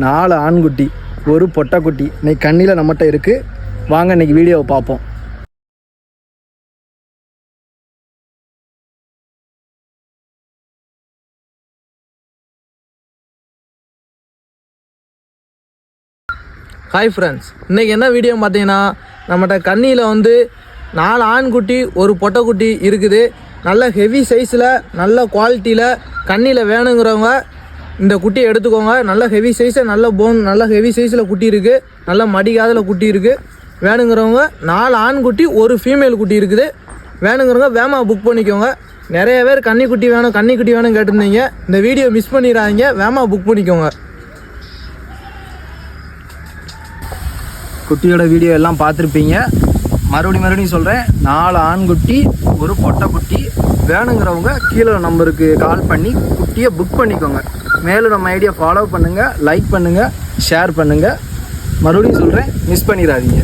4 ஆண்குட்டி, ஒரு பொட்டைக்குட்டி இன்னைக்கு கண்ணியில் நம்மகிட்ட இருக்குது. வாங்க இன்னைக்கு வீடியோவை பார்ப்போம். ஹாய் ஃப்ரெண்ட்ஸ், இன்றைக்கி என்ன வீடியோ பார்த்தீங்கன்னா, நம்மகிட்ட கண்ணியில் 4 ஆண்குட்டி ஒரு பொட்டைக்குட்டி இருக்குது. நல்ல ஹெவி சைஸில் நல்ல குவாலிட்டியில் கண்ணியில் வேணுங்கிறவங்க இந்த குட்டியை எடுத்துக்கோங்க. நல்ல ஹெவி சைஸில் நல்ல போன் நல்ல ஹெவி சைஸில் குட்டி இருக்குது. நல்ல மடிகாதில் குட்டி இருக்குது. வேணுங்கிறவங்க 4 ஆண்குட்டி ஒரு ஃபீமேல் குட்டி இருக்குது. வேணுங்கிறவங்க வேகமாக புக் பண்ணிக்கோங்க. நிறைய பேர் கன்னிக்குட்டி வேணும் கேட்டிருந்தீங்க. இந்த வீடியோ மிஸ் பண்ணிடாதீங்க, வேகமாக புக் பண்ணிக்கோங்க. குட்டியோட வீடியோ எல்லாம் பார்த்துருப்பீங்க. மறுபடியும் சொல்கிறேன், 4 ஆண்குட்டி ஒரு பொட்டைக்குட்டி. வேணுங்கிறவங்க கீழே நம்பருக்கு கால் பண்ணி குட்டியை புக் பண்ணிக்கோங்க. மேலும் நம்ம ஐடியா ஃபாலோ பண்ணுங்கள், லைக் பண்ணுங்கள், ஷேர் பண்ணுங்கள். மறுபடியும் சொல்கிறேன், மிஸ் பண்ணிடாதீங்க.